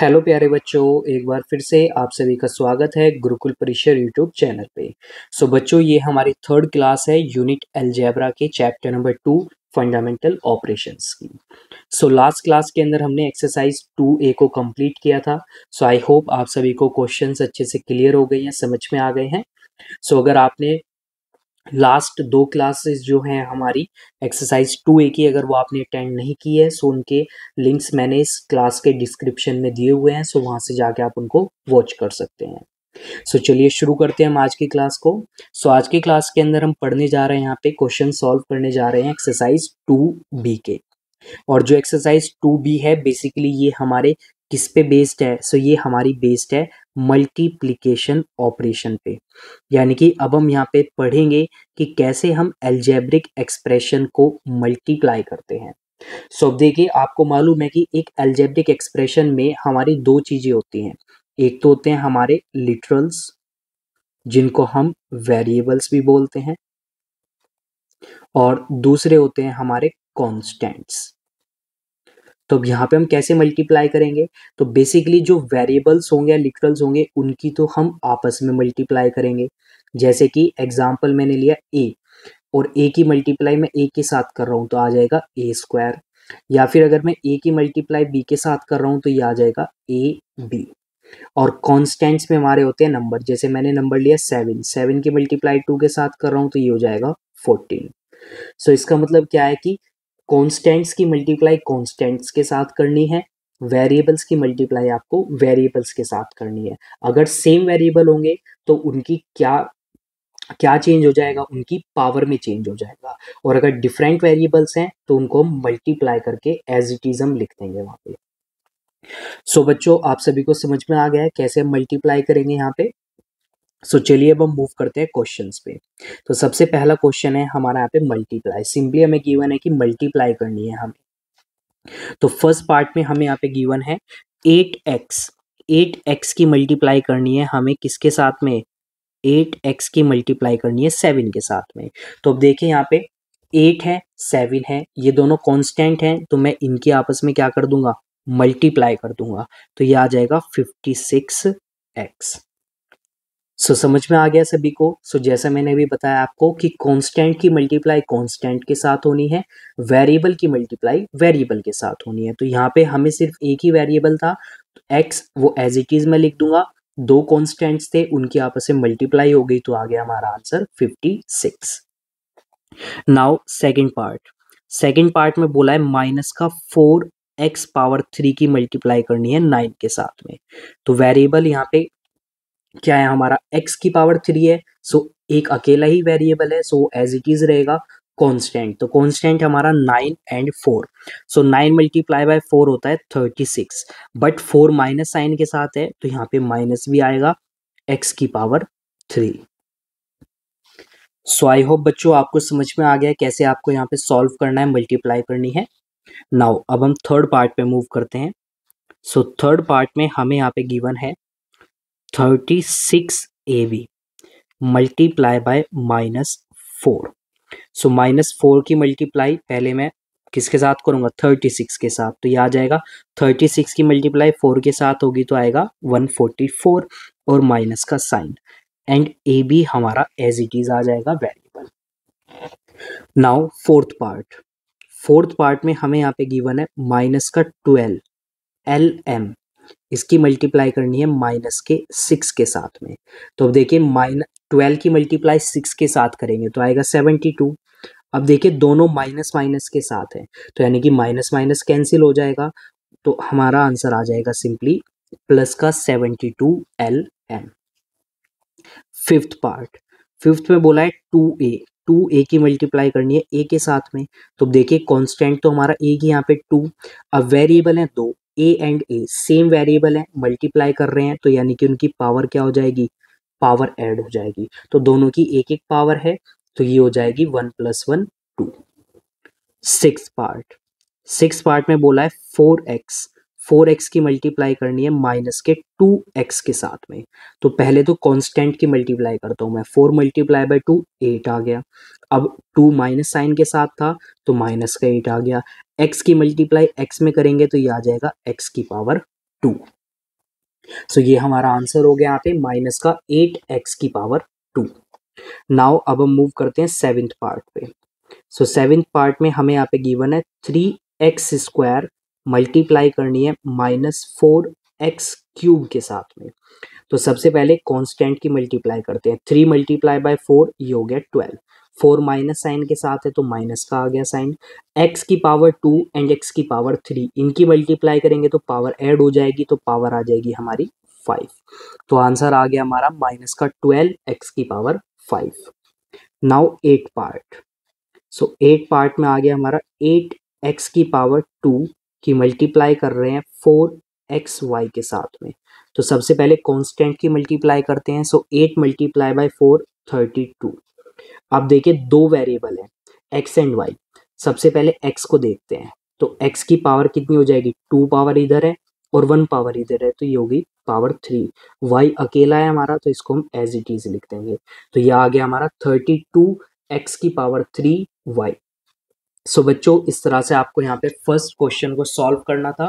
Hello प्यारे बच्चों, एक बार फिर से आप सभी का स्वागत है गुरुकुल परिसर यूट्यूब चैनल पे। बच्चों, ये हमारी थर्ड क्लास है यूनिट अलजेब्रा के चैप्टर नंबर 2 फंडामेंटल ऑपरेशंस की। लास्ट क्लास के अंदर हमने एक्सरसाइज 2A को कंप्लीट किया था। आई होप आप सभी को क्वेश्चंस अच्छे से क्लियर हो गए हैं, समझ में आ गए हैं। अगर आपने लास्ट 2 क्लासेस जो हैं हमारी एक्सरसाइज 2A की, अगर वो आपने अटेंड नहीं की है उनके लिंक्स मैंने इस क्लास के डिस्क्रिप्शन में दिए हुए हैं। वहाँ से जाके आप उनको वॉच कर सकते हैं। चलिए शुरू करते हैं हम आज की क्लास को। आज की क्लास के अंदर हम पढ़ने जा रहे हैं, यहाँ पे क्वेश्चन सॉल्व करने जा रहे हैं एक्सरसाइज 2B के। और जो एक्सरसाइज 2B है बेसिकली ये हमारे किस पे बेस्ड है? ये हमारी बेस्ड है मल्टीप्लिकेशन ऑपरेशन पे। यानी कि अब हम यहाँ पे पढ़ेंगे कि कैसे हम अलजेब्रिक एक्सप्रेशन को मल्टीप्लाई करते हैं। अब देखिए, आपको मालूम है कि एक अलजेब्रिक एक्सप्रेशन में हमारी दो चीजें होती हैं। एक तो होते हैं हमारे लिटरल्स, जिनको हम वेरिएबल्स भी बोलते हैं, और दूसरे होते हैं हमारे कॉन्स्टेंट्स। तो अब यहाँ पे हम कैसे मल्टीप्लाई करेंगे? तो बेसिकली जो वेरिएबल्स होंगे या लिटरल्स होंगे उनकी तो हम आपस में मल्टीप्लाई करेंगे। जैसे कि एग्जांपल मैंने लिया ए, और ए की मल्टीप्लाई मैं ए के साथ कर रहा हूँ तो आ जाएगा ए स्क्वायर। या फिर अगर मैं ए की मल्टीप्लाई बी के साथ कर रहा हूँ तो ये आ जाएगा ए बी। और कॉन्स्टेंट्स में हमारे होते हैं नंबर। जैसे मैंने नंबर लिया 7 की मल्टीप्लाई 2 के साथ कर रहा हूँ तो ये हो जाएगा 14। इसका मतलब क्या है कि कॉन्स्टेंट्स की मल्टीप्लाई कॉन्स्टेंट्स के साथ करनी है, वेरिएबल्स की मल्टीप्लाई आपको वेरिएबल्स के साथ करनी है। अगर सेम वेरिएबल होंगे तो उनकी क्या क्या चेंज हो जाएगा? उनकी पावर में चेंज हो जाएगा। और अगर डिफरेंट वेरिएबल्स हैं तो उनको हम मल्टीप्लाई करके एज इट इज हम लिख देंगे वहां पे। बच्चों, आप सभी को समझ में आ गया है कैसे हम मल्टीप्लाई करेंगे यहाँ पे। चलिए अब हम मूव करते हैं क्वेश्चंस पे। तो सबसे पहला क्वेश्चन है हमारा यहाँ पे मल्टीप्लाई। सिंपली हमें गिवन है कि मल्टीप्लाई करनी है हमें। तो फर्स्ट पार्ट में हमें यहाँ पे गिवन है 8x। 8x की मल्टीप्लाई करनी है हमें किसके साथ में? 8x की मल्टीप्लाई करनी है 7 के साथ में। तो अब देखिए यहाँ पे 8 है 7 है, ये दोनों कांस्टेंट हैं, तो मैं इनके आपस में क्या कर दूंगा? मल्टीप्लाई कर दूंगा। तो ये आ जाएगा 56x। समझ में आ गया सभी को। जैसा मैंने अभी बताया आपको कि कांस्टेंट की मल्टीप्लाई कांस्टेंट के साथ होनी है, वेरिएबल की मल्टीप्लाई वेरिएबल के साथ होनी है। तो यहाँ पे हमें सिर्फ एक ही वेरिएबल था, तो x वो एज इट इज मैं लिख दूंगा। दो कांस्टेंट्स थे, उनकी आपस में मल्टीप्लाई हो गई तो आ गया हमारा आंसर 56। नाउ सेकेंड पार्ट में बोला है माइनस का 4x पावर 3 की मल्टीप्लाई करनी है 9 के साथ में। तो वेरिएबल यहाँ पे क्या है हमारा? x की पावर 3 है, एक अकेला ही वेरिएबल है, एज इट इज रहेगा कांस्टेंट। तो कांस्टेंट हमारा 9 एंड 4। 9 मल्टीप्लाई बाय 4 होता है 36, बट 4 माइनस साइन के साथ है तो यहाँ पे माइनस भी आएगा x की पावर 3। आई होप बच्चों आपको समझ में आ गया कैसे आपको यहाँ पे सॉल्व करना है, मल्टीप्लाई करनी है। नाउ अब हम थर्ड पार्ट पे मूव करते हैं। थर्ड पार्ट में हमें यहाँ पे गिवन है 36AB मल्टीप्लाई बाय -4। -4 की मल्टीप्लाई पहले मैं किसके साथ करूंगा? 36 के साथ। तो ये आ जाएगा 36 की मल्टीप्लाई 4 के साथ होगी तो आएगा 144 और माइनस का साइन, एंड ए बी हमारा एज इट इज आ जाएगा वेरिएबल। नाउ फोर्थ पार्ट में हमें यहाँ पे गिवन है माइनस का 12 LM, इसकी मल्टीप्लाई करनी है माइनस के 6 के साथ में। तो अब देखिए 12 की मल्टीप्लाई 6 के साथ करेंगे तो आएगा 72। अब देखिए दोनों माइनस माइनस के साथ है, तो यानी कि माइनस माइनस कैंसिल हो जाएगा, तो हमारा आंसर आ जाएगा सिंपली प्लस का 72 LM। फिफ्थ में बोला है 2A की मल्टीप्लाई करनी है a के साथ में। तो देखिए कांस्टेंट तो हमारा a की यहाँ पे 2, अब वेरिएबल है 2, a and a same variable है, मल्टीप्लाई कर रहे हैं तो यानी कि उनकी पावर क्या हो जाएगी? पावर ऐड हो जाएगी। तो दोनों की एक एक पावर है तो ये हो जाएगी 1 + 1 2। सिक्स पार्ट में बोला है 4x की मल्टीप्लाई करनी है माइनस के 2x के साथ में। तो पहले तो कांस्टेंट की मल्टीप्लाई करता हूं मैं, 4 मल्टीप्लाई बाय 2 8 आ गया। अब 2 माइनस साइन के साथ था तो माइनस का 8 आ गया। x की मल्टीप्लाई x में करेंगे तो ये आ जाएगा x की पावर 2। सो ये हमारा आंसर हो गया यहाँ पे माइनस का 8x की पावर 2। नाउ अब हम मूव करते हैं सेवेंथ पार्ट पे। सो सेवेंथ पार्ट में हमें यहाँ पे गिवन है 3x² मल्टीप्लाई करनी है -4x³ के साथ में। तो सबसे पहले कांस्टेंट की मल्टीप्लाई करते हैं। 3 मल्टीप्लाई बाय 4 ये हो गया 12। 4 माइनस साइन के साथ है तो माइनस का आ गया साइन। x की पावर 2 एंड x की पावर 3 इनकी मल्टीप्लाई करेंगे तो पावर ऐड हो जाएगी, तो पावर आ जाएगी हमारी 5। तो आंसर आ गया हमारा माइनस का 12x की power 5। Now 8 part. So 8 part में आ गया हमारा 8x की पावर 2 की मल्टीप्लाई कर रहे हैं 4xy के साथ में। तो सबसे पहले कांस्टेंट की मल्टीप्लाई करते हैं। सो 8 मल्टीप्लाई बाय 4 32। अब देखिए दो वेरिएबल है x एंड y। सबसे पहले x को देखते हैं। तो x की पावर कितनी हो जाएगी, 2 पावर इधर है और 1 पावर इधर है, तो ये होगी पावर 3। y अकेला है हमारा तो इसको हम एज इट इज लिख देंगे। तो ये आ गया हमारा 32x की पावर 3y। सो बच्चों इस तरह से आपको यहाँ पे फर्स्ट क्वेश्चन को सॉल्व करना था।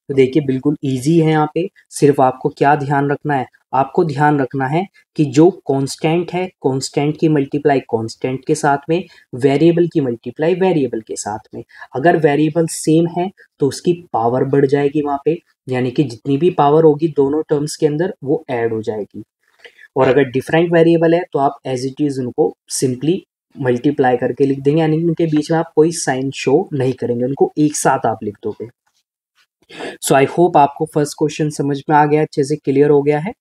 तो देखिए बिल्कुल इजी है यहाँ पे। सिर्फ आपको क्या ध्यान रखना है, आपको ध्यान रखना है कि जो कांस्टेंट है कांस्टेंट की मल्टीप्लाई कांस्टेंट के साथ में, वेरिएबल की मल्टीप्लाई वेरिएबल के साथ में। अगर वेरिएबल सेम है तो उसकी पावर बढ़ जाएगी वहाँ पे, यानी कि जितनी भी पावर होगी दोनों टर्म्स के अंदर वो ऐड हो जाएगी। और अगर डिफरेंट वेरिएबल है तो आप एज इट इज उनको सिंपली मल्टीप्लाई करके लिख देंगे, यानी उनके बीच में आप कोई साइन शो नहीं करेंगे, उनको एक साथ आप लिख दोगे। सो आई होप आपको फर्स्ट क्वेश्चन समझ में आ गया, अच्छे से क्लियर हो गया है।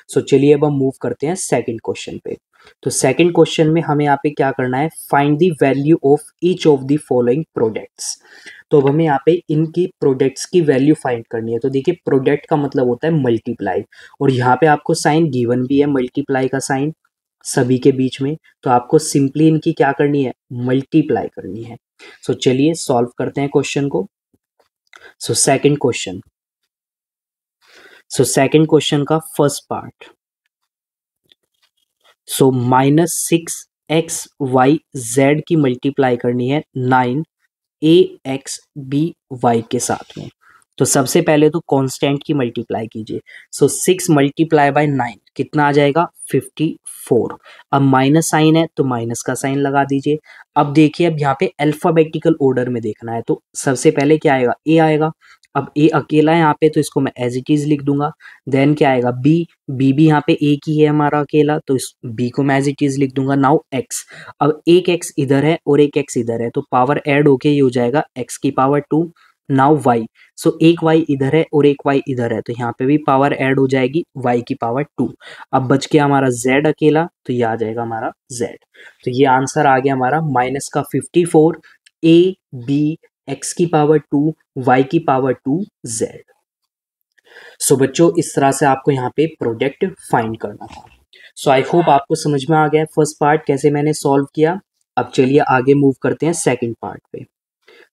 सो चलिए अब हम मूव करते हैं सेकंड क्वेश्चन पे। तो सेकंड क्वेश्चन में हमें यहाँ पे क्या करना है, find the value of each of the following products. तो अब हमें यहाँ पे इनकी प्रोडक्ट्स की वैल्यू फाइंड करनी है। तो देखिए प्रोडक्ट का मतलब होता है मल्टीप्लाई, और यहाँ पे आपको साइन गिवन भी है मल्टीप्लाई का साइन सभी के बीच में। तो आपको सिंपली इनकी क्या करनी है, मल्टीप्लाई करनी है। सो चलिए सॉल्व करते हैं क्वेश्चन को। So second question. So second question का फर्स्ट पार्ट। सो -6xyz की मल्टीप्लाई करनी है 9axby के साथ में। तो सबसे पहले तो कांस्टेंट की मल्टीप्लाई कीजिए। सो 6 मल्टीप्लाई बाय 9 कितना आ जाएगा, 54। अब माइनस साइन है तो माइनस का साइन लगा दीजिए। अब देखिए अब यहाँ पे अल्फाबेटिकल ऑर्डर में देखना है, तो सबसे पहले क्या आएगा, ए आएगा। अब ए अकेला है यहाँ पे तो इसको मैं एज इट इज लिख दूंगा। देन क्या आएगा, बी। बी भी यहाँ पे एक ही है हमारा अकेला, तो इस बी को मैं एज इट इज लिख दूंगा। Now x. अब एक एक्स इधर है और एक एक्स इधर है, तो पावर ऐड होके ये हो जाएगा एक्स की पावर 2। Now Y. सो एक वाई इधर है और एक वाई इधर है, तो यहाँ पे भी पावर ऐड हो जाएगी वाई की पावर 2। अब बच गया हमारा जेड अकेला, तो ये आ जाएगा हमारा जेड। तो ये आंसर आ गया हमारा माइनस का 54 ए बी एक्स की पावर 2 वाई की पावर 2 जेड। सो बच्चों इस तरह से आपको यहाँ पे प्रोडक्ट फाइंड करना था। सो आई होप आपको समझ में आ गया फर्स्ट पार्ट कैसे मैंने सॉल्व किया। अब चलिए आगे मूव करते हैं सेकंड पार्ट पे।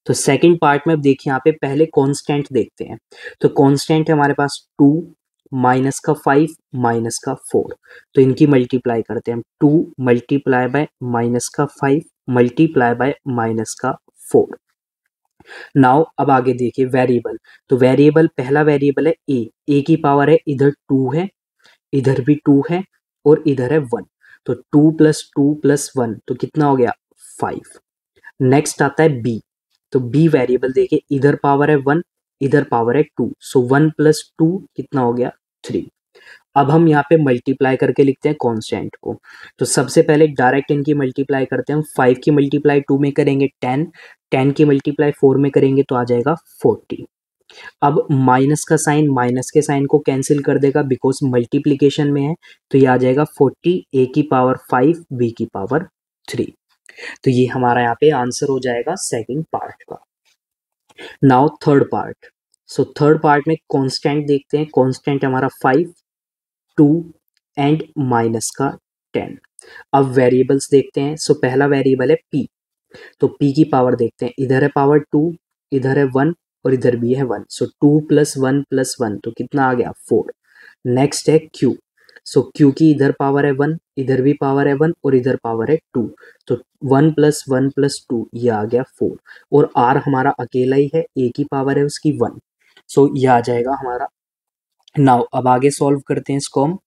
तो सेकंड पार्ट में अब देखिए यहाँ पे पहले कांस्टेंट देखते हैं। तो कांस्टेंट है हमारे पास 2 माइनस का 5 माइनस का 4। तो इनकी मल्टीप्लाई करते हैं हम। 2 मल्टीप्लाई बाय माइनस का 5 मल्टीप्लाई बाय माइनस का 4। नाउ अब आगे देखिए वेरिएबल। तो वेरिएबल पहला वेरिएबल है ए की पावर है इधर 2 है, इधर भी 2 है और इधर है 1। तो 2 प्लस 2 प्लस 1 तो कितना हो गया, 5। नेक्स्ट आता है बी। तो बी वेरिएबल देखिए इधर पावर है 1 इधर पावर है 2, सो 1 प्लस 2 कितना हो गया, 3। अब हम यहाँ पे मल्टीप्लाई करके लिखते हैं कांस्टेंट को। तो सबसे पहले डायरेक्ट इनकी मल्टीप्लाई करते हैं हम। 5 की मल्टीप्लाई 2 में करेंगे 10, 10 की मल्टीप्लाई 4 में करेंगे तो आ जाएगा 40। अब माइनस का साइन माइनस के साइन को कैंसिल कर देगा बिकॉज मल्टीप्लीकेशन में है, तो ये आ जाएगा 40 ए की पावर 5 बी की पावर 3। तो ये हमारा यहाँ पे आंसर हो जाएगा सेकंड पार्ट का। Now third part. So third part में कांस्टेंट देखते हैं। कांस्टेंट हमारा 5 2 एंड माइनस का 10। अब वेरिएबल्स देखते हैं। सो पहला वेरिएबल है p। तो p की पावर देखते हैं, इधर है पावर 2 इधर है 1 और इधर भी है 1, सो 2 प्लस 1 प्लस 1 तो कितना आ गया, 4। नेक्स्ट है q। सो q की इधर पावर है 1 इधर भी पावर है 1 और इधर पावर है 2, तो 1 प्लस 1 प्लस 2 ये आ गया 4। और r हमारा अकेला ही है, a की पावर है उसकी 1, सो ये आ जाएगा हमारा नाउ अब आगे सॉल्व करते हैं इसको हम।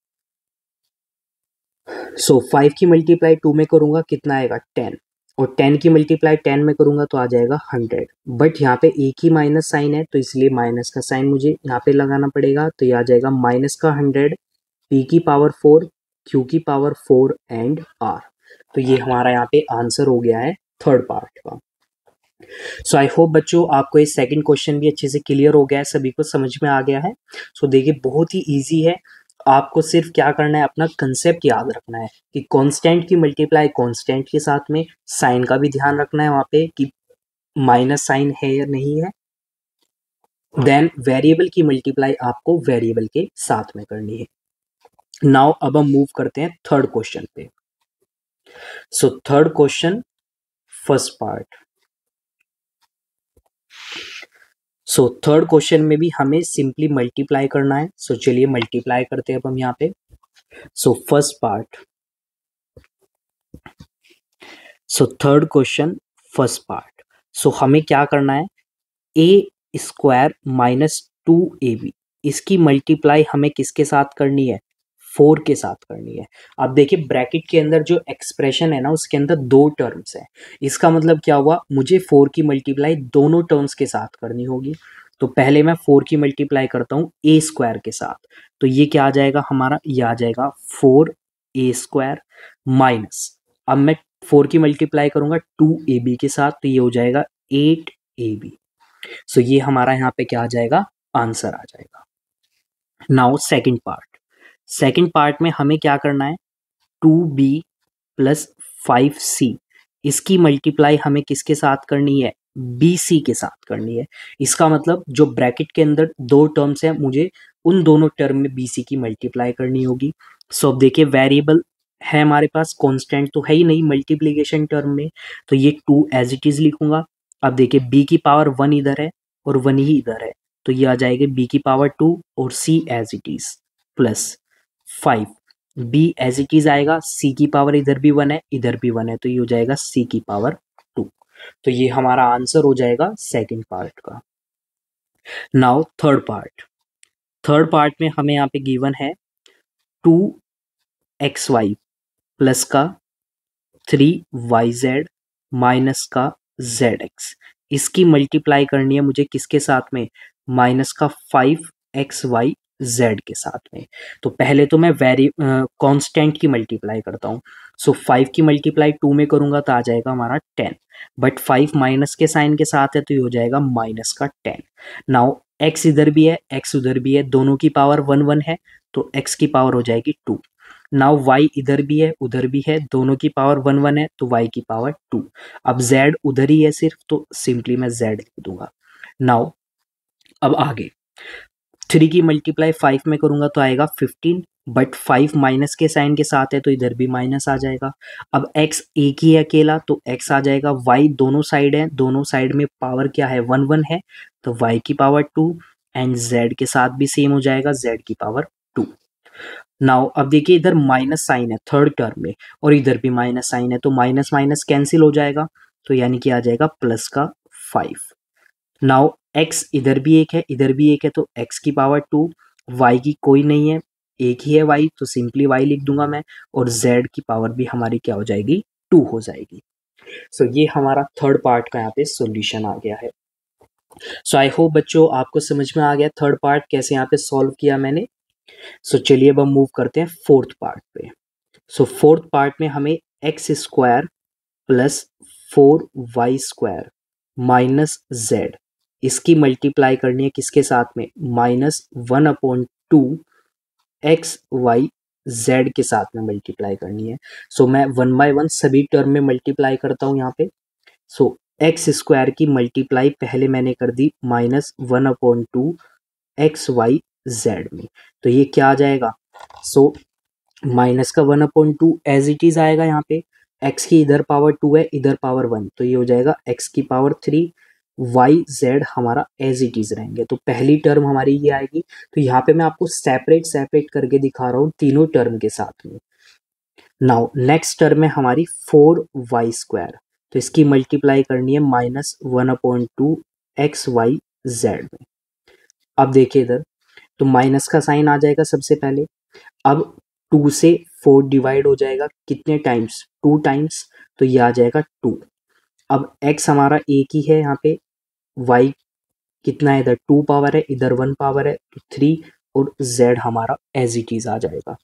सो 5 की मल्टीप्लाई 2 में करूंगा कितना आएगा 10, और 10 की मल्टीप्लाई 10 में करूंगा तो आ जाएगा 100। बट यहाँ पे एक ही माइनस साइन है तो इसलिए माइनस का साइन मुझे यहाँ पे लगाना पड़ेगा, तो ये आ जाएगा माइनस का 100 p की पावर 4 q की पावर 4 एंड r। तो ये हमारा यहाँ पे आंसर हो गया है थर्ड पार्ट का। सो आई होप बच्चों आपको ये सेकंड क्वेश्चन भी अच्छे से क्लियर हो गया है, सभी को समझ में आ गया है। सो देखिए बहुत ही इजी है, आपको सिर्फ क्या करना है, अपना कंसेप्ट याद रखना है कि कांस्टेंट की मल्टीप्लाई कांस्टेंट के साथ में, साइन का भी ध्यान रखना है वहाँ पे कि माइनस साइन है या नहीं है। देन वेरिएबल की मल्टीप्लाई आपको वेरिएबल के साथ में करनी है। नाउ अब हम मूव करते हैं थर्ड क्वेश्चन पे। सो third question first part. So third question में भी हमें सिंपली मल्टीप्लाई करना है। सो चलिए मल्टीप्लाई करते हैं अब हम यहाँ पे। So first part, so third question first part. So हमें क्या करना है, ए स्क्वायर माइनस 2ab, इसकी मल्टीप्लाई हमें किसके साथ करनी है, 4 के साथ करनी है। अब देखिए ब्रैकेट के अंदर जो एक्सप्रेशन है ना उसके अंदर दो टर्म्स है, इसका मतलब क्या हुआ, मुझे 4 की मल्टीप्लाई दोनों टर्म्स के साथ करनी होगी। तो पहले मैं 4 की मल्टीप्लाई करता हूँ ए स्क्वायर के साथ, तो ये क्या आ जाएगा हमारा, ये आ जाएगा 4a² माइनस, अब मैं 4 की मल्टीप्लाई करूंगा 2ab के साथ, तो ये हो जाएगा 8ab। सो ये हमारा यहाँ पे क्या आ जाएगा, आंसर आ जाएगा। Now second part, second part में हमें क्या करना है, 2b प्लस 5c, इसकी मल्टीप्लाई हमें किसके साथ करनी है, bc के साथ करनी है। इसका मतलब जो ब्रैकेट के अंदर दो टर्म्स हैं मुझे उन दोनों टर्म में bc की मल्टीप्लाई करनी होगी। सो अब देखिए वेरिएबल है हमारे पास, कांस्टेंट तो है ही नहीं मल्टीप्लिकेशन टर्म में, तो ये 2 एज इट इज लिखूंगा। अब देखिए b की पावर 1 इधर है और 1 ही इधर है, तो ये आ जाएगा b की पावर 2 और c as it is plus 5, b as it is आएगा, c की पावर इधर भी 1 है इधर भी 1 है, तो ये हो जाएगा c की पावर 2। तो ये हमारा आंसर हो जाएगा सेकंड पार्ट का। Now third part, third part में हमें यहाँ पे गिवन है 2xy प्लस का 3yz माइनस का zx, इसकी मल्टीप्लाई करनी है मुझे किसके साथ में, माइनस का 5xyz के साथ में। तो पहले तो मैं कांस्टेंट की मल्टीप्लाई करता हूँ। सो 5 की मल्टीप्लाई 2 में करूंगा तो आ जाएगा हमारा 10, बट 5 माइनस के साइन के साथ है तो ये हो जाएगा माइनस का 10। नाउ x इधर भी है x उधर भी है, दोनों की पावर 1 1 है, तो x की पावर हो जाएगी 2। नाउ y इधर भी है उधर भी है, दोनों की पावर 1 1 है, तो y की पावर 2। अब z उधर ही है सिर्फ, तो सिंपली मैं z लिख दूंगा। नाउ अब आगे 3 की मल्टीप्लाई 5 में करूंगा तो आएगा 15, बट 5 माइनस के साइन के साथ है तो इधर भी माइनस आ जाएगा। अब x एक ही है अकेला तो x आ जाएगा, y दोनों साइड है, दोनों साइड में पावर क्या है 1 1 है, तो y की पावर 2 एंड z के साथ भी सेम हो जाएगा, z की पावर 2। नाउ अब देखिए इधर माइनस साइन है थर्ड टर्म में और इधर भी माइनस साइन है, तो माइनस माइनस कैंसिल हो जाएगा, तो यानी कि आ जाएगा प्लस का 5। नाउ x इधर भी एक है इधर भी एक है, तो x की पावर 2, y की कोई नहीं है एक ही है y, तो सिंपली y लिख दूंगा मैं, और z की पावर भी हमारी क्या हो जाएगी 2 हो जाएगी। सो ये हमारा थर्ड पार्ट का यहाँ पे सॉल्यूशन आ गया है। सो आई होप बच्चों आपको समझ में आ गया थर्ड पार्ट कैसे यहाँ पे सॉल्व किया मैंने। सो चलिए अब हम मूव करते हैं फोर्थ पार्ट पे। सो फोर्थ पार्ट में हमें x square plus 4y² minus z, इसकी मल्टीप्लाई करनी है किसके साथ में, माइनस 1/2 xyz के साथ में मल्टीप्लाई करनी है। सो मैं 1 बाय 1 सभी टर्म में मल्टीप्लाई करता हूँ यहाँ पे। सो एक्स स्क्वायर की मल्टीप्लाई पहले मैंने कर दी माइनस 1/2 xyz में, तो ये क्या आ जाएगा, सो माइनस का 1/2 एज इट इज आएगा, यहाँ पे x की इधर पावर 2 है इधर पावर 1, तो ये हो जाएगा x की पावर 3, yz हमारा एज इट इज रहेंगे, तो पहली टर्म हमारी ये आएगी। तो यहाँ पे मैं आपको सेपरेट सेपरेट करके दिखा रहा हूँ तीनों टर्म के साथ में। नाउ नेक्स्ट टर्म है हमारी 4y², तो इसकी मल्टीप्लाई करनी है माइनस 1/2 xyz में। अब देखिए इधर तो माइनस का साइन आ जाएगा सबसे पहले। अब 2 से 4 डिवाइड हो जाएगा कितने टाइम्स, 2 टाइम्स, तो ये आ जाएगा 2। अब x हमारा एक ही है यहाँ पे, y कितना है, इधर 2 पावर है, इधर 1 पावर है, तो 3, और z हमारा एज इट इज आ जाएगा।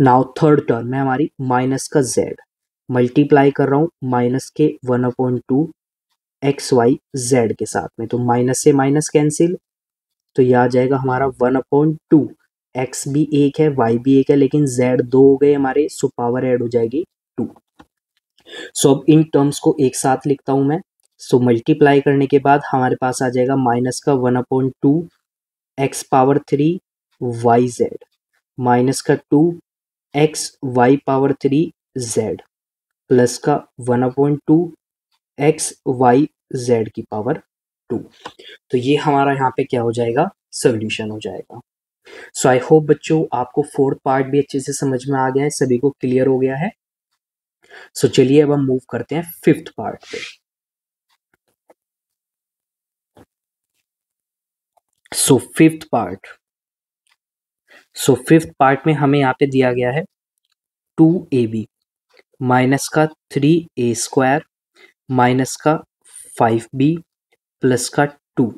नाउ थर्ड टर्म है हमारी माइनस का z, मल्टीप्लाई कर रहा हूँ माइनस के 1/2 एक्स वाई जेड के साथ में, तो माइनस से माइनस कैंसिल, तो ये आ जाएगा हमारा 1/2। एक्स भी एक है, वाई भी एक है, लेकिन जेड 2 हो गए हमारे, सो पावर ऐड हो जाएगी 2। सो अब इन टर्म्स को एक साथ लिखता हूं मैं। सो मल्टीप्लाई करने के बाद हमारे पास आ जाएगा माइनस का 1/2 x power 3 y z, minus का 2 x y power 3 z, plus का 1/2 एक्स वाई जेड की पावर 2। तो ये हमारा यहाँ पे क्या हो जाएगा, सोल्यूशन हो जाएगा। सो आई होप बच्चों आपको फोर्थ पार्ट भी अच्छे से समझ में आ गया है, सभी को क्लियर हो गया है। सो चलिए अब हम मूव करते हैं फिफ्थ पार्ट पे। सो फिफ्थ पार्ट में हमें यहाँ पे दिया गया है 2ab माइनस का 3a² माइनस का 5b प्लस का 2,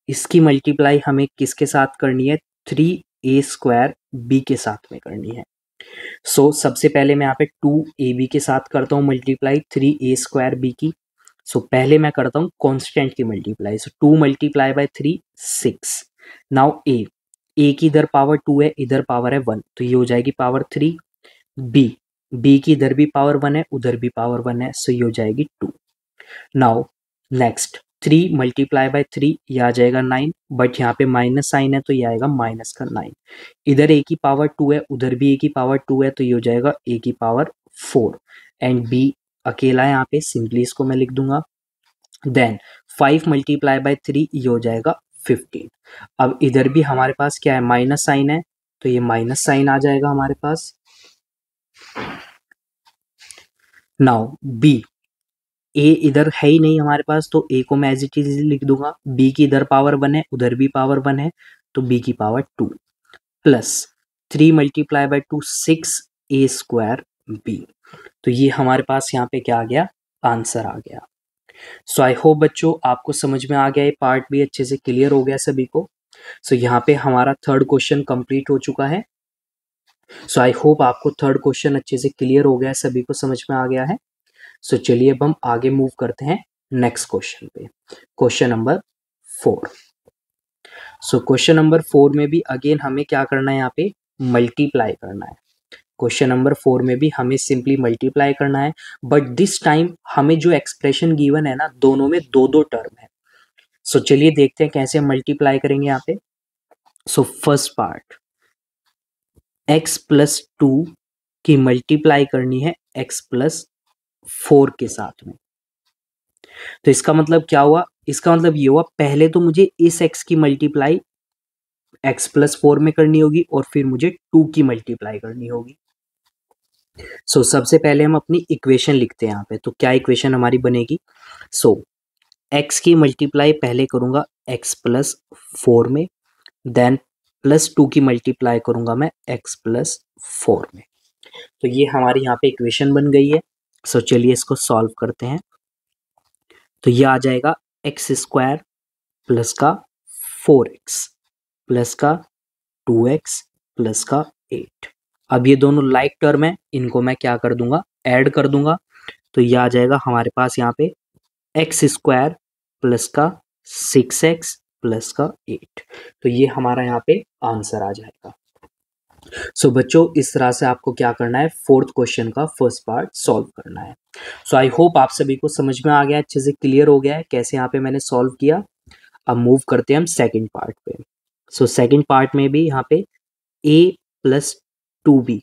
इसकी मल्टीप्लाई हमें किसके साथ करनी है, 3a² b के साथ में करनी है। सो सबसे पहले मैं यहाँ पे 2ab के साथ करता हूँ मल्टीप्लाई 3a² b की। सो पहले मैं करता हूँ कांस्टेंट की multiply, so 2 multiply by 3 6। Now a की इधर पावर 2 है, इधर पावर है 1, तो ये हो जाएगी पावर 3। b की इधर भी पावर 1 है, उधर भी पावर 1 है, सो ये हो जाएगी 2। नाउ नेक्स्ट 3 मल्टीप्लाई बाय 3, ये आ जाएगा 9, बट यहाँ पे माइनस साइन है तो ये आएगा माइनस का 9। इधर a की पावर 2 है, उधर भी a की पावर 2 है, तो ये हो जाएगा a की पावर 4, एंड b अकेला है यहाँ पे, सिंपली इसको मैं लिख दूंगा। देन 5 मल्टीप्लाई बाय 3, ये हो जाएगा 15। अब इधर भी हमारे पास क्या है, माइनस साइन है, तो ये माइनस साइन आ जाएगा हमारे पास। नाउ b, ए इधर है ही नहीं हमारे पास, तो ए को मैं एज इट इज लिख दूंगा। बी की इधर पावर 1 है, उधर भी पावर 1 है, तो बी की power 2 plus 3 multiply by 2 6a² b। तो ये हमारे पास यहाँ पे क्या आ गया, आंसर आ गया। सो आई होप बच्चों आपको समझ में आ गया, ये पार्ट भी अच्छे से क्लियर हो गया सभी को। सो यहाँ पे हमारा थर्ड क्वेश्चन कंप्लीट हो चुका है। सो आई होप आपको थर्ड क्वेश्चन अच्छे से क्लियर हो गया है, सभी को समझ में आ गया है। सो चलिए अब हम आगे मूव करते हैं नेक्स्ट क्वेश्चन पे, क्वेश्चन नंबर 4। सो क्वेश्चन नंबर 4 में भी अगेन हमें क्या करना है, यहाँ पे मल्टीप्लाई करना है। क्वेश्चन नंबर 4 में भी हमें सिंपली मल्टीप्लाई करना है, बट दिस टाइम हमें जो एक्सप्रेशन गिवन है ना, दोनों में दो दो टर्म है। सो चलिए देखते हैं कैसे हम मल्टीप्लाई करेंगे यहाँ पे। So first part, x plus 2 की मल्टीप्लाई करनी है x प्लस 4 के साथ में। तो इसका मतलब क्या हुआ, इसका मतलब ये हुआ पहले तो मुझे इस x की मल्टीप्लाई x प्लस 4 में करनी होगी, और फिर मुझे 2 की मल्टीप्लाई करनी होगी। सो सबसे पहले हम अपनी इक्वेशन लिखते हैं यहाँ पे, तो क्या इक्वेशन हमारी बनेगी। सो x की मल्टीप्लाई पहले करूंगा x प्लस 4 में, देन प्लस 2 की मल्टीप्लाई करूंगा मैं x प्लस 4 में। तो ये हमारी यहाँ पे इक्वेशन बन गई है। सो चलिए इसको सॉल्व करते हैं। तो ये आ जाएगा x² प्लस का 4x प्लस का 2x प्लस का 8। अब ये दोनों लाइक टर्म है, इनको मैं क्या कर दूंगा, ऐड कर दूंगा। तो ये आ जाएगा हमारे पास यहाँ पे x² प्लस का 6x प्लस का 8। तो ये हमारा यहाँ पे आंसर आ जाएगा। सो बच्चों इस तरह से आपको क्या करना है, फोर्थ क्वेश्चन का फर्स्ट पार्ट सॉल्व करना है। सो आई होप आप सभी को समझ में आ गया, अच्छे से क्लियर हो गया है कैसे यहाँ पे मैंने सॉल्व किया। अब मूव करते हैं हम सेकंड पार्ट पे। सो सेकंड पार्ट में भी यहाँ पे a प्लस 2b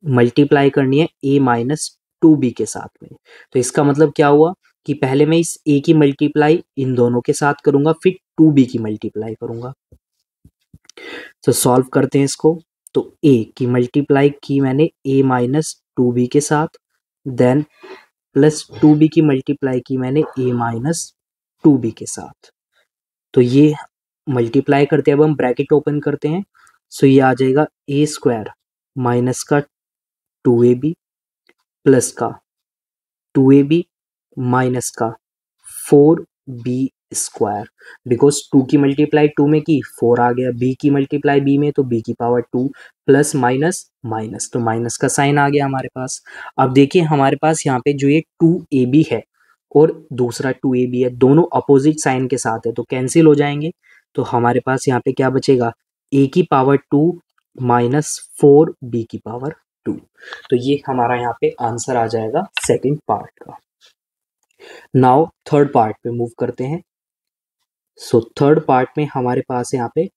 मल्टीप्लाई करनी है a माइनस 2b के साथ में। तो इसका मतलब क्या हुआ कि पहले मैं इस a की मल्टीप्लाई इन दोनों के साथ करूंगा, फिर 2b की मल्टीप्लाई करूंगा। तो सॉल्व करते हैं इसको। तो a की मल्टीप्लाई की मैंने a माइनस 2b के साथ, देन प्लस 2b की मल्टीप्लाई की मैंने a माइनस 2b के साथ। तो ये मल्टीप्लाई करते हैं, अब हम ब्रैकेट ओपन करते हैं। सो ये आ जाएगा ए स्क्वायर माइनस का 2ab प्लस का 2ab माइनस का 4b स्क्वायर। बिकॉज 2 की मल्टीप्लाई 2 में की 4 आ गया, b की मल्टीप्लाई b में तो b की पावर 2 प्लस माइनस माइनस, तो माइनस का साइन आ गया हमारे पास। अब देखिए हमारे पास यहाँ पे जो ये 2ab है और दूसरा 2ab है, दोनों अपोजिट साइन के साथ है तो कैंसिल हो जाएंगे। तो हमारे पास यहाँ पे क्या बचेगा, a की पावर 2 माइनस 4b की पावर 2। तो ये हमारा यहाँ पे आंसर आ जाएगा सेकंड पार्ट का। नाउ थर्ड पार्ट पे मूव करते हैं। सो थर्ड पार्ट में हमारे पास यहाँ पे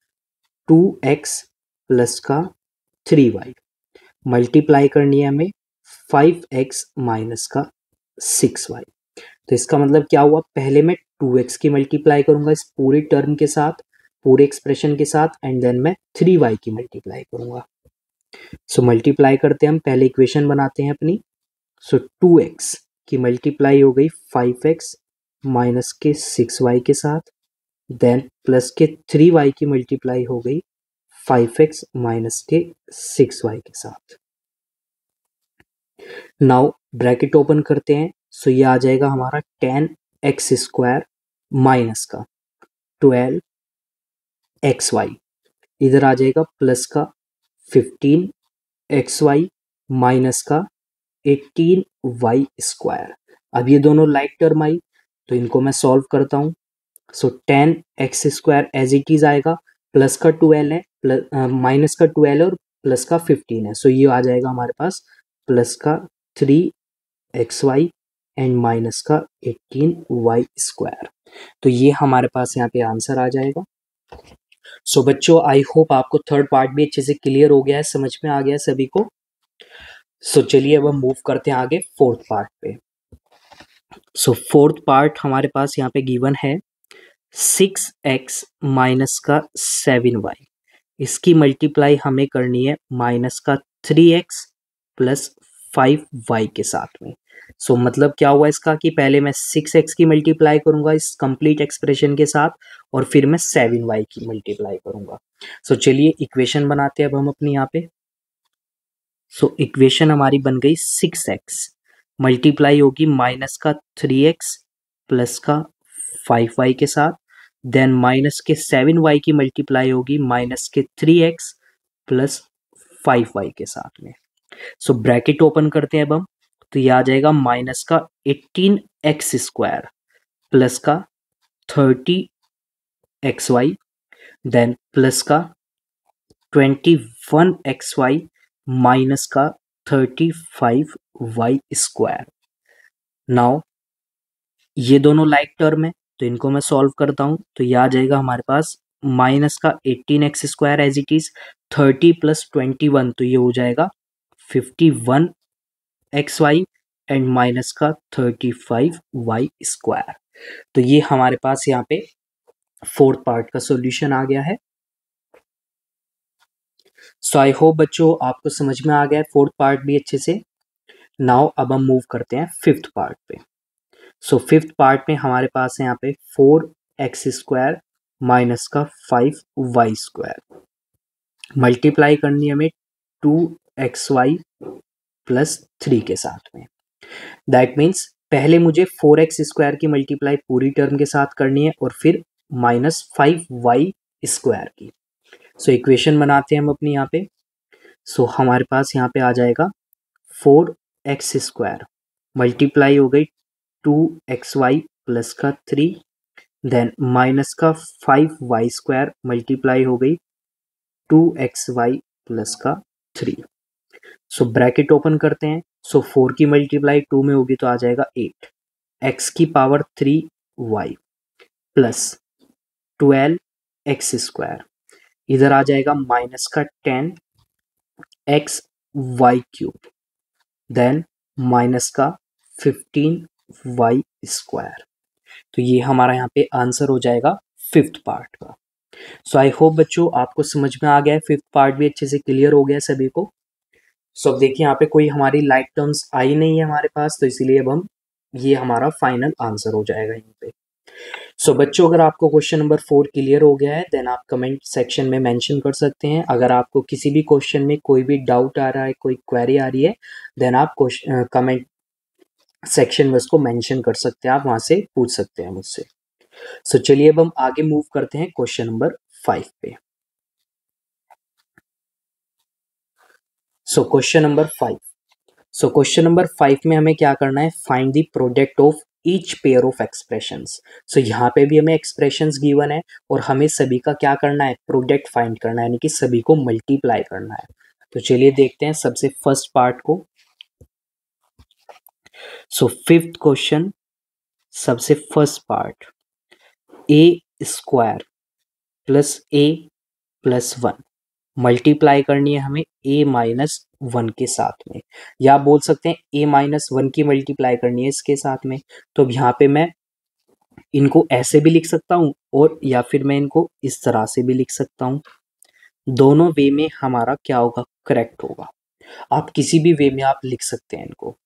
2x प्लस का 3y मल्टीप्लाई करनी है हमें 5x माइनस का 6y। तो इसका मतलब क्या हुआ, पहले मैं 2x की मल्टीप्लाई करूंगा इस पूरे टर्म के साथ, पूरे एक्सप्रेशन के साथ, एंड देन मैं 3y की मल्टीप्लाई करूंगा। सो मल्टीप्लाई करते हैं हम, पहले इक्वेशन बनाते हैं अपनी। सो 2x की मल्टीप्लाई हो गई 5x माइनस के 6y के साथ, देन प्लस के 3y की मल्टीप्लाई हो गई 5x माइनस के 6y के साथ। नाउ ब्रैकेट ओपन करते हैं। सो ये आ जाएगा हमारा 10x स्क्वायर माइनस का 12xy, इधर आ जाएगा प्लस का 15xy माइनस का 18y स्क्वायर। अब ये दोनों लाइक टर्म आई तो इनको मैं सॉल्व करता हूँ। So 10x square as it is आएगा, प्लस का 12 है, प्लस माइनस का 12 है और प्लस का 15 है। सो ये आ जाएगा हमारे पास प्लस का 3xy एंड माइनस का 18y स्क्वायर। तो ये हमारे पास यहाँ पे आंसर आ जाएगा। सो बच्चों आई होप आपको थर्ड पार्ट भी अच्छे से क्लियर हो गया है, समझ में आ गया है सभी को। सो चलिए अब हम मूव करते हैं आगे फोर्थ पार्ट पे। सो फोर्थ पार्ट हमारे पास यहाँ पे गिवन है 6x माइनस का 7y, इसकी मल्टीप्लाई हमें करनी है माइनस का 3x प्लस 5y के साथ में। सो मतलब क्या हुआ इसका कि पहले मैं 6x की मल्टीप्लाई करूंगा इस कंप्लीट एक्सप्रेशन के साथ और फिर मैं 7y की मल्टीप्लाई करूंगा। सो चलिए इक्वेशन बनाते हैं अब हम अपनी यहाँ पे। सो इक्वेशन हमारी बन गई 6x मल्टीप्लाई होगी माइनस का 3x प्लस का 5y के साथ, देन माइनस के 7y की मल्टीप्लाई होगी माइनस के 3x प्लस 5y के साथ में। सो ब्रैकेट ओपन करते हैं अब हम, तो ये आ जाएगा माइनस का 18x स्क्वायर प्लस का 30xy, देन प्लस का 21xy माइनस का 35y स्क्वायर। नाउ ये दोनों लाइक टर्म है तो इनको मैं सॉल्व करता हूँ। तो ये आ जाएगा हमारे पास माइनस का 18x square as it is 30 plus 21, तो ये हो जाएगा 51xy एंड माइनस का 35y स्क्वायर। तो ये हमारे पास यहाँ पे फोर्थ पार्ट का सॉल्यूशन आ गया है। सो आई होप बच्चों आपको समझ में आ गया है फोर्थ पार्ट भी अच्छे से। नाउ अब हम मूव करते हैं फिफ्थ पार्ट पे। सो फिफ्थ पार्ट में हमारे पास है यहाँ पे 4x स्क्वायर माइनस का 5y स्क्वायर मल्टीप्लाई करनी है हमें 2xy प्लस 3 के साथ में। दैट मीन्स पहले मुझे 4x स्क्वायर की मल्टीप्लाई पूरी टर्म के साथ करनी है और फिर माइनस 5y स्क्वायर की। सो इक्वेशन बनाते हैं हम अपनी यहाँ पे। सो हमारे पास यहाँ पे आ जाएगा 4x स्क्वायर मल्टीप्लाई हो गई 2xy प्लस का 3, देन माइनस का 5y स्क्वायर मल्टीप्लाई हो गई 2xy प्लस का 3। सो ब्रैकेट ओपन करते हैं। सो 4 की मल्टीप्लाई 2 में होगी तो आ जाएगा 8 x की power 3y plus 12x square, इधर आ जाएगा माइनस का 10 x y cube, then minus का 15y स्क्वायर। तो ये हमारा यहाँ पे आंसर हो जाएगा फिफ्थ पार्ट का। सो आई होप बच्चों आपको समझ में आ गया है, फिफ्थ पार्ट भी अच्छे से क्लियर हो गया है सभी को। सो अब देखिए यहाँ पे कोई हमारी लाइक टर्म्स आई नहीं है हमारे पास, तो इसीलिए अब हम ये हमारा फाइनल आंसर हो जाएगा यहाँ पे। सो बच्चों, अगर आपको क्वेश्चन नंबर 4 क्लियर हो गया है देन आप कमेंट सेक्शन में मेंशन कर सकते हैं। अगर आपको किसी भी क्वेश्चन में कोई भी डाउट आ रहा है, कोई क्वेरी आ रही है, देन आप कमेंट सेक्शन में उसको मेंशन कर सकते हैं, आप वहां से पूछ सकते हैं मुझसे। सो चलिए अब हम आगे मूव करते हैं क्वेश्चन नंबर 5 पे। So question number 5। So question number 5 में हमें क्या करना है, find the product of each pair of expressions. So यहाँ पे भी हमें एक्सप्रेशंस गिवन है और हमें सभी का क्या करना है, प्रोडक्ट फाइंड करना है, यानी कि सभी को मल्टीप्लाई करना है। तो चलिए देखते हैं सबसे फर्स्ट पार्ट को। सो फिफ्थ क्वेश्चन, सबसे फर्स्ट पार्ट, ए स्क्वायर प्लस ए प्लस 1 मल्टीप्लाई करनी है हमें ए माइनस 1 के साथ में, या आप बोल सकते हैं ए माइनस 1 की मल्टीप्लाई करनी है इसके साथ में। तो अब यहाँ पे मैं इनको ऐसे भी लिख सकता हूँ और या फिर मैं इनको इस तरह से भी लिख सकता हूँ। दोनों वे में हमारा क्या होगा, करेक्ट होगा। आप किसी भी वे में आप लिख सकते हैं इनको।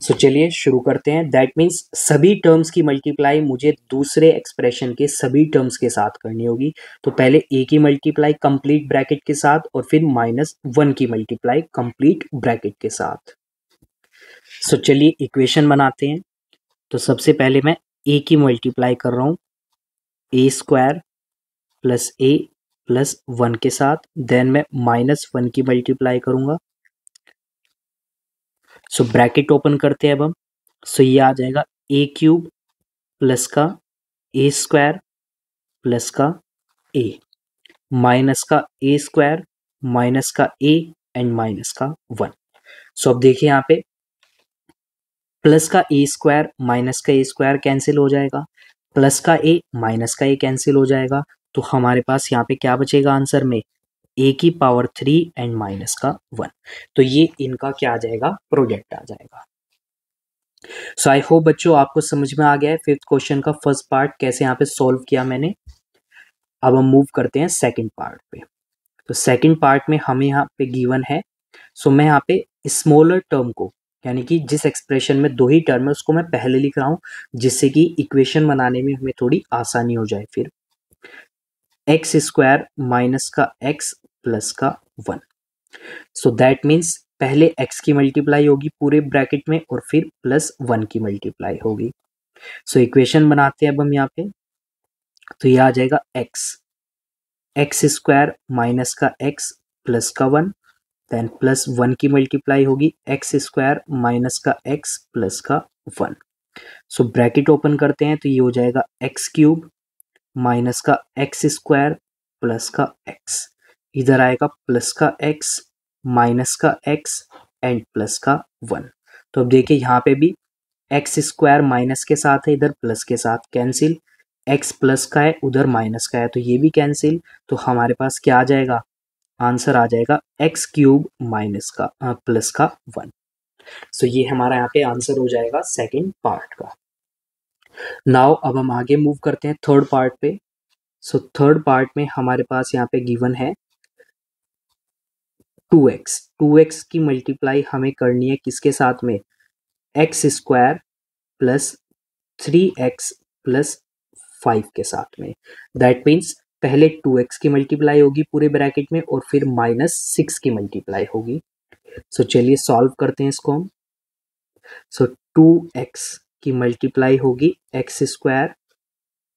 सो चलिए शुरू करते हैं। दैट मीन्स सभी टर्म्स की मल्टीप्लाई मुझे दूसरे एक्सप्रेशन के सभी टर्म्स के साथ करनी होगी। तो पहले ए की मल्टीप्लाई कंप्लीट ब्रैकेट के साथ और फिर माइनस 1 की मल्टीप्लाई कंप्लीट ब्रैकेट के साथ। सो चलिए इक्वेशन बनाते हैं। तो सबसे पहले मैं ए की मल्टीप्लाई कर रहा हूँ ए स्क्वायर प्लस ए प्लस 1 के साथ, देन मैं माइनस 1 की मल्टीप्लाई करूंगा। सो ब्रैकेट ओपन करते हैं अब हम। सो ये आ जाएगा ए क्यूब प्लस का ए स्क्वायर प्लस का ए माइनस का ए स्क्वायर माइनस का ए एंड माइनस का 1। सो अब देखिए यहाँ पे प्लस का ए स्क्वायर माइनस का ए स्क्वायर कैंसिल हो जाएगा, प्लस का ए माइनस का ए कैंसिल हो जाएगा। तो हमारे पास यहाँ पे क्या बचेगा आंसर में, ए की पावर 3 एंड माइनस का 1। तो ये इनका क्या आ जाएगा, प्रोडक्ट आ जाएगा। सो आई होप बच्चों आपको समझ में आ गया है फिफ्थ क्वेश्चन का फर्स्ट पार्ट कैसे यहाँ पे सॉल्व किया मैंने। अब हम मूव करते हैं सेकंड पार्ट पे। तो सेकंड पार्ट में हमें यहाँ पे गिवन है। सो मैं यहाँ पे स्मॉलर टर्म को, यानी कि जिस एक्सप्रेशन में दो ही टर्म है उसको मैं पहले लिख रहा हूँ, जिससे कि इक्वेशन बनाने में हमें थोड़ी आसानी हो जाए। फिर एक्स स्क्वायर माइनस का एक्स प्लस का 1। सो दैट मीन्स पहले x की मल्टीप्लाई होगी पूरे ब्रैकेट में और फिर प्लस 1 की मल्टीप्लाई होगी। सो इक्वेशन बनाते हैं अब हम यहाँ पे। तो ये आ जाएगा एक्स स्क्वायर माइनस का एक्स प्लस का 1, देन प्लस 1 की मल्टीप्लाई होगी एक्स स्क्वायर माइनस का एक्स प्लस का 1। सो ब्रैकेट ओपन करते हैं तो ये हो जाएगा एक्स क्यूब माइनस का एक्स स्क्वायर प्लस का एक्स, इधर आएगा प्लस का एक्स माइनस का एक्स एंड प्लस का 1। तो अब देखिए यहाँ पे भी एक्स स्क्वायर माइनस के साथ है, इधर प्लस के साथ कैंसिल, एक्स प्लस का है उधर माइनस का है तो ये भी कैंसिल। तो हमारे पास क्या आ जाएगा, आंसर आ जाएगा एक्स क्यूब माइनस का प्लस का 1। सो ये हमारा यहाँ पे आंसर हो जाएगा सेकेंड पार्ट का। नाउ अब हम आगे मूव करते हैं थर्ड पार्ट पे। सो थर्ड पार्ट में हमारे पास यहाँ पे गिवन है 2x की मल्टीप्लाई हमें करनी है किसके साथ में, x square plus 3x plus 5 के साथ में। दैट मीन्स पहले 2x की मल्टीप्लाई होगी पूरे ब्रैकेट में और फिर माइनस 6 की मल्टीप्लाई होगी। सो चलिए सॉल्व करते हैं इसको हम। सो 2x की मल्टीप्लाई होगी x square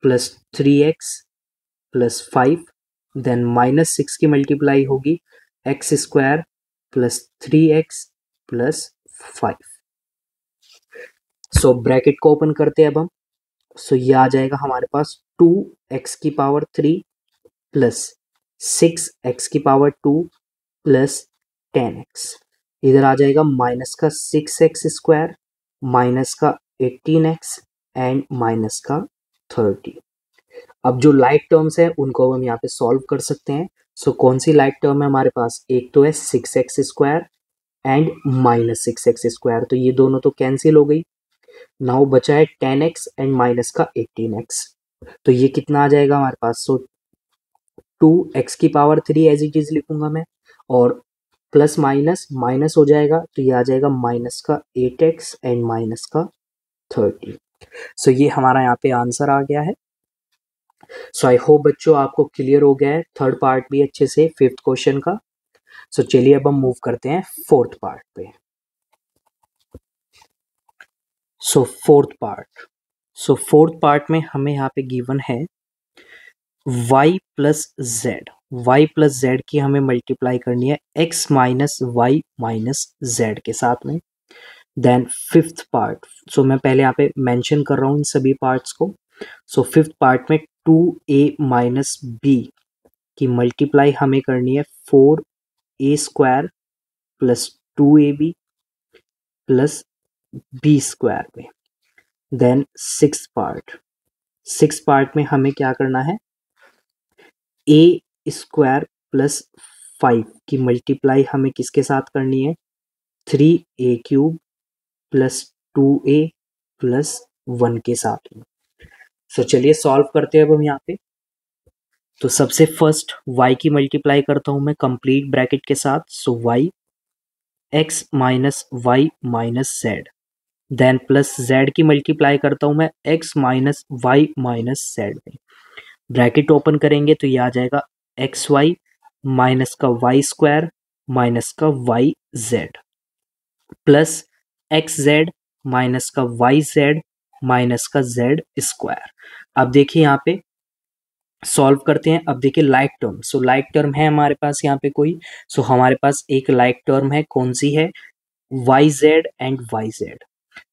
plus 3x plus 5, then minus 6 की मल्टीप्लाई होगी x square plus 3x plus 5। So bracket को ओपन करते हैं अब हम। सो ये आ जाएगा हमारे पास 2x की पावर 3 प्लस 6x की पावर 2 प्लस 10x, इधर आ जाएगा माइनस का 6x स्क्वायर माइनस का 18x एंड माइनस का 30। अब जो लाइक टर्म्स है उनको हम यहाँ पे सॉल्व कर सकते हैं। सो कौन सी लाइक टर्म है हमारे पास, एक तो है 6x square and minus 6x square, तो ये दोनों तो कैंसिल हो गई। नाउ बचा है 10x एंड माइनस का 18x, तो ये कितना आ जाएगा हमारे पास। सो 2x की पावर 3 एज इट इज लिखूंगा मैं, और प्लस माइनस माइनस हो जाएगा तो ये आ जाएगा माइनस का 8x एंड माइनस का 30। सो ये हमारा यहाँ पे आंसर आ गया है। सो आई होप बच्चों आपको क्लियर हो गया है थर्ड पार्ट भी अच्छे से फिफ्थ क्वेश्चन का। सो चलिए अब हम मूव करते हैं फोर्थ पार्ट पे। सो फोर्थ पार्ट में हमें यहाँ पे गिवन है y plus z. Y plus z की हमें मल्टीप्लाई करनी है x minus y minus z के साथ में। देन फिफ्थ पार्ट, सो मैं पहले यहाँ पे मेंशन कर रहा हूँ इन सभी पार्ट्स को। सो फिफ्थ पार्ट में 2a माइनस बी की मल्टीप्लाई हमें करनी है 4a square plus 2ab plus b square में। देन सिक्स पार्ट में हमें क्या करना है, ए स्क्वायर प्लस 5 की मल्टीप्लाई हमें किसके साथ करनी है, 3a cube plus 2a plus 1 के साथ में। सो चलिए सॉल्व करते हैं अब हम यहाँ पे। तो सबसे फर्स्ट y की मल्टीप्लाई करता हूं मैं कंप्लीट ब्रैकेट के साथ। So y x minus y minus z. Then plus z की मल्टीप्लाई करता हूं मैं x minus y minus z में। ब्रैकेट ओपन करेंगे तो ये आ जाएगा एक्स वाई माइनस का वाई स्क्वायर माइनस का y z plus x z minus का वाई जेड माइनस का जेड स्क्वायर। अब देखिए यहाँ पे सॉल्व करते हैं। अब देखिए like term, so like term है हमारे पास यहाँ पे कोई। सो हमारे पास एक लाइक टर्म है, कौन सी है, y z and y z.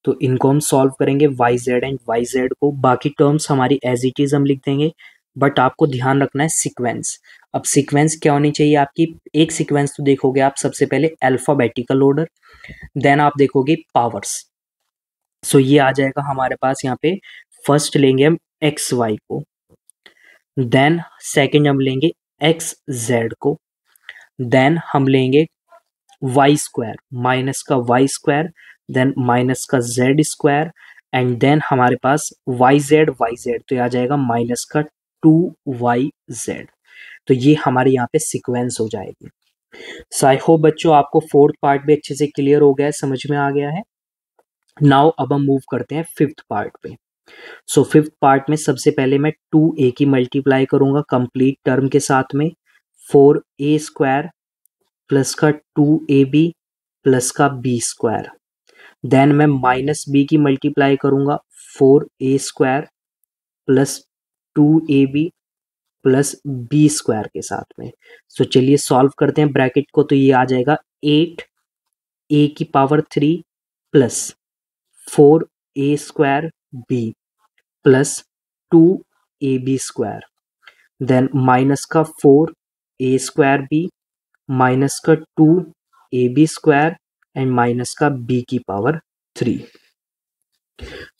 तो इनको हम सॉल्व करेंगे y z and y z को। बाकी टर्म्स हमारी एज इट इज हम लिख देंगे, बट आपको ध्यान रखना है सीक्वेंस। अब सीक्वेंस क्या होनी चाहिए आपकी, एक सीक्वेंस तो देखोगे आप सबसे पहले अल्फाबेटिकल ऑर्डर, देन आप देखोगे पावर्स। सो ये आ जाएगा हमारे पास यहाँ पे। फर्स्ट लेंगे हम एक्स वाई को, देन सेकेंड हम लेंगे एक्स जेड को, देन हम लेंगे वाई स्क्वायर माइनस का वाई स्क्वायर, देन माइनस का जेड स्क्वायर, एंड देन हमारे पास वाई जेड, तो ये आ जाएगा माइनस का 2yz। तो ये हमारे यहाँ पे सीक्वेंस हो जाएगी। सो आई होप बच्चों आपको फोर्थ पार्ट भी अच्छे से क्लियर हो गया है, समझ में आ गया है। नाउ अब हम मूव करते हैं फिफ्थ पार्ट पे। सो फिफ्थ पार्ट में सबसे पहले मैं 2a की मल्टीप्लाई करूंगा कंप्लीट टर्म के साथ में, 4a स्क्वायर प्लस का 2ab प्लस का b स्क्वायर। देन मैं माइनस b की मल्टीप्लाई करूंगा 4a square plus 2ab plus b square के साथ में। सो चलिए सॉल्व करते हैं ब्रैकेट को। तो ये आ जाएगा 8a की power 3 plus 4a square b plus 2ab square, then minus का 4a स्क्वायर b माइनस का 2ab स्क्वायर एंड माइनस का b की पावर 3।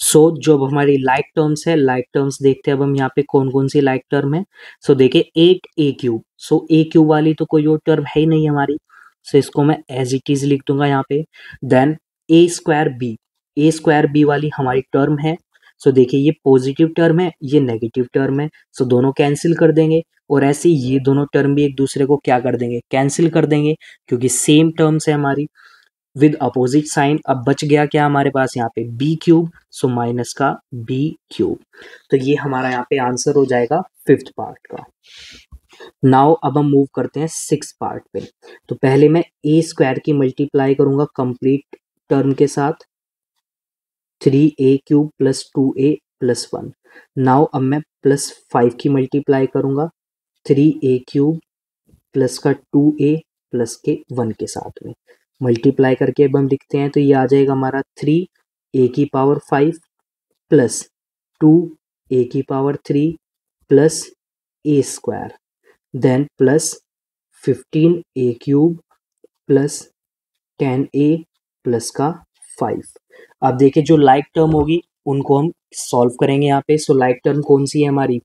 सो जो अब हमारी लाइक टर्म्स है, लाइक टर्म्स देखते हैं अब हम यहाँ पे कौन कौन सी लाइक टर्म है। सो देखिए 8a cube, so a cube वाली तो कोई और टर्म है ही नहीं हमारी, सो इसको मैं एज इट इज लिख दूंगा यहाँ पे। देन a स्क्वायर b वाली हमारी टर्म है। सो देखिए ये पॉजिटिव टर्म है, ये नेगेटिव टर्म है, सो दोनों कैंसिल कर देंगे। और ऐसे ये दोनों टर्म भी एक दूसरे को क्या कर देंगे, कैंसिल कर देंगे, क्योंकि सेम टर्म्स है हमारी विद अपोजिट साइन। अब बच गया क्या हमारे पास यहाँ पे बी क्यूब, सो माइनस का बी क्यूब। तो ये हमारा यहाँ पे आंसर हो जाएगा फिफ्थ पार्ट का। नाउ अब हम मूव करते हैं सिक्स पार्ट पे। तो पहले मैं ए स्क्वायर की मल्टीप्लाई करूंगा कंप्लीट टर्म के साथ, 3a cube plus 2a plus 1। Now अब मैं प्लस 5 की मल्टीप्लाई करूंगा 3a क्यूब प्लस का 2a प्लस के 1 के साथ में। मल्टीप्लाई करके अब हम लिखते हैं तो ये आ जाएगा हमारा 3a की पावर 5 प्लस 2a की power 3 plus a square, then plus 15a cube plus 10a plus का 5। अब देखिए जो लाइक टर्म होगी उनको हम सॉल्व करेंगे यहाँ पे। सो लाइक टर्म कौन सी है हमारी,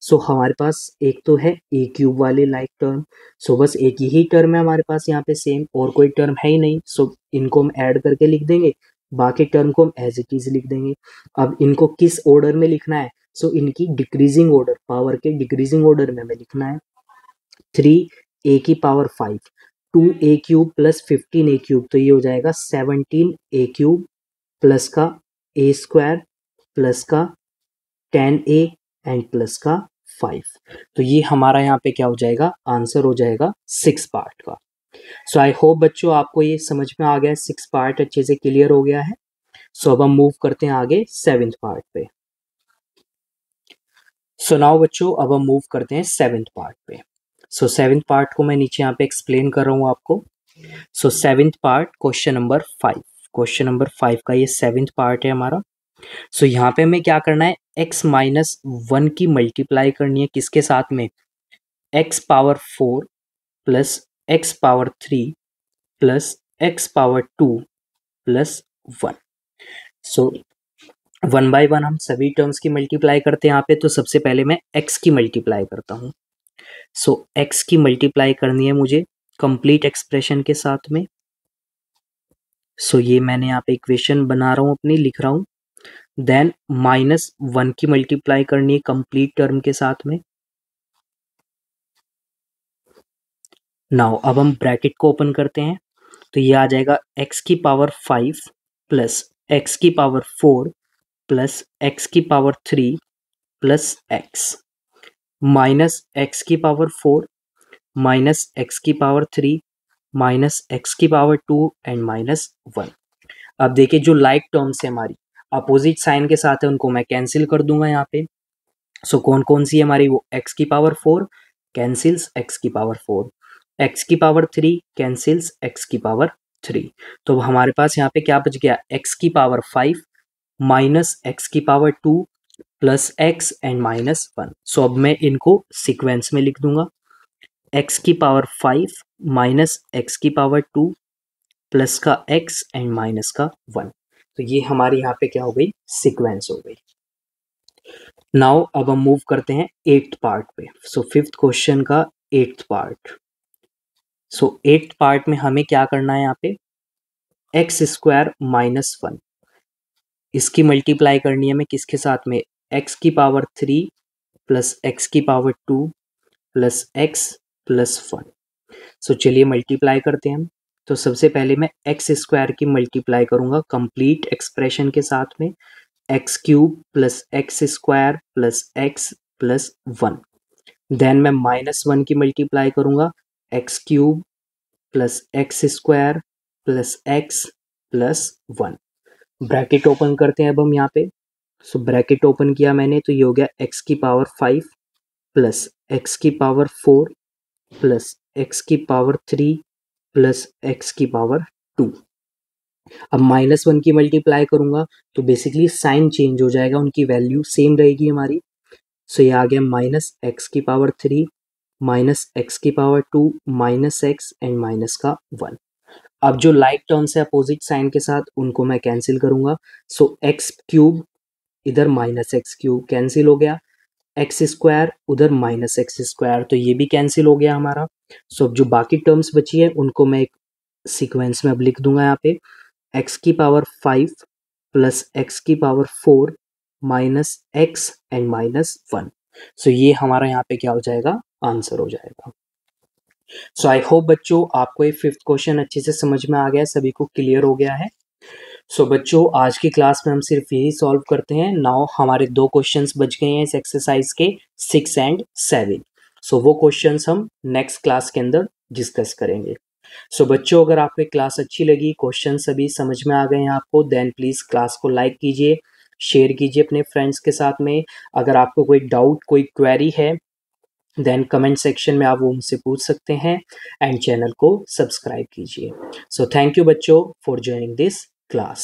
सो हमारे पास एक तो है ए क्यूब वाली लाइक टर्म। सो बस एक ही टर्म है हमारे पास यहाँ पे सेम, और कोई टर्म है ही नहीं। सो इनको हम ऐड करके लिख देंगे, बाकी टर्म को हम एज इट इज लिख देंगे। अब इनको किस ऑर्डर में लिखना है, सो इनकी डिक्रीजिंग ऑर्डर, पावर के डिक्रीजिंग ऑर्डर में हमें लिखना है। 3a की power 5, 2a cube plus 15a cube, तो ये हो जाएगा 17a क्यूब प्लस का a स्क्वायर प्लस का 10a एंड प्लस का 5। तो ये हमारा यहाँ पे क्या हो जाएगा, आंसर हो जाएगा 6 पार्ट का। सो आई होप बच्चों आपको ये समझ में आ गया, 6 पार्ट अच्छे से क्लियर हो गया है। सो अब हम मूव करते हैं आगे 7th पार्ट पे। सो नाउ बच्चों अब हम मूव करते हैं 7th पार्ट पे। सो 7th पार्ट को मैं नीचे यहाँ पे एक्सप्लेन कर रहा हूँ आपको। सो 7th part question number 5, question number 5 का ये 7th पार्ट है हमारा। सो यहाँ पे हमें क्या करना है, x माइनस 1 की मल्टीप्लाई करनी है किसके साथ में, x power 4 plus x power 3 plus x power 2 plus 1। सो 1 बाय 1 हम सभी टर्म्स की मल्टीप्लाई करते हैं यहाँ पे। तो सबसे पहले मैं x की मल्टीप्लाई करता हूँ। सो x की मल्टीप्लाई करनी है मुझे कंप्लीट एक्सप्रेशन के साथ में। सो ये मैंने यहाँ पे इक्वेशन बना रहा हूँ अपनी, लिख रहा हूँ। देन माइनस 1 की मल्टीप्लाई करनी है कंप्लीट टर्म के साथ में। नाउ अब हम ब्रैकेट को ओपन करते हैं, तो ये आ जाएगा x की पावर 5 प्लस x की पावर 4 प्लस x की power 3 plus x minus x की पावर 4 माइनस x की पावर 3 माइनस x की पावर 2 एंड माइनस 1। अब देखिए जो लाइक टर्म्स है हमारी अपोजिट साइन के साथ है, उनको मैं कैंसिल कर दूंगा यहाँ पे। सो कौन कौन सी है हमारी, वो x की पावर 4 कैंसिल्स x की पावर 4, x की पावर 3 कैंसिल्स x की पावर 3। तो हमारे पास यहाँ पे क्या बच गया, x की पावर 5 माइनस x की power 2 plus x and minus 1। सो अब मैं इनको सीक्वेंस में लिख दूंगा, x की पावर 5 माइनस x की पावर 2 प्लस का x एंड माइनस का 1। तो ये हमारी यहाँ पे क्या हो गई, सीक्वेंस हो गई। नाउ अब हम मूव करते हैं 8th पार्ट पे। सो 5th क्वेश्चन का 8th पार्ट। सो 8th पार्ट में हमें क्या करना है, यहाँ पे एक्स स्क्वायर माइनस 1 इसकी मल्टीप्लाई करनी है हमें किसके साथ में, x की पावर 3 प्लस x की power 2 plus x plus 1। So चलिए मल्टीप्लाई करते हैं हम। तो सबसे पहले मैं एक्स स्क्वायर की मल्टीप्लाई करूंगा कंप्लीट एक्सप्रेशन के साथ में, x cube plus x square plus x plus 1। Then मैं माइनस 1 की मल्टीप्लाई करूंगा, x cube plus x square plus x plus 1। Bracket open करते हैं अब हम यहाँ पे। सो ब्रैकेट ओपन किया मैंने, तो ये हो गया एक्स की पावर 5 प्लस एक्स की पावर 4 प्लस एक्स की पावर 3 प्लस एक्स की पावर 2। अब माइनस 1 की मल्टीप्लाई करूंगा तो बेसिकली साइन चेंज हो जाएगा, उनकी वैल्यू सेम रहेगी हमारी। सो ये आ गया माइनस एक्स की पावर 3 माइनस एक्स की power 2 minus x and minus का 1। अब जो लाइक टर्म्स है अपोजिट साइन के साथ, उनको मैं कैंसिल करूंगा। सो एक्स क्यूब इधर माइनस एक्स क्यूब कैंसिल हो गया, एक्स स्क्वायर उधर माइनस एक्स स्क्वायर, तो ये भी कैंसिल हो गया हमारा। सो अब जो बाकी टर्म्स बची है उनको मैं एक सीक्वेंस में अब लिख दूंगा यहाँ पे, एक्स की पावर 5 प्लस एक्स की power 4 minus x and minus 1। सो ये हमारा यहाँ पे क्या हो जाएगा, आंसर हो जाएगा। सो आई होप बच्चों आपको ये 5th क्वेश्चन अच्छे से समझ में आ गया है, सभी को क्लियर हो गया है। सो बच्चों आज की क्लास में हम सिर्फ यही सॉल्व करते हैं। नाउ हमारे 2 क्वेश्चंस बच गए हैं इस एक्सरसाइज के, 6 एंड 7। सो वो क्वेश्चंस हम नेक्स्ट क्लास के अंदर डिस्कस करेंगे। सो बच्चों अगर आपको क्लास अच्छी लगी, क्वेश्चन सभी समझ में आ गए हैं आपको, देन प्लीज़ क्लास को लाइक कीजिए, शेयर कीजिए अपने फ्रेंड्स के साथ में। अगर आपको कोई डाउट कोई क्वेरी है देन कमेंट सेक्शन में आप वो मुझसे पूछ सकते हैं, एंड चैनल को सब्सक्राइब कीजिए। सो थैंक यू बच्चों फॉर ज्वाइनिंग दिस क्लास।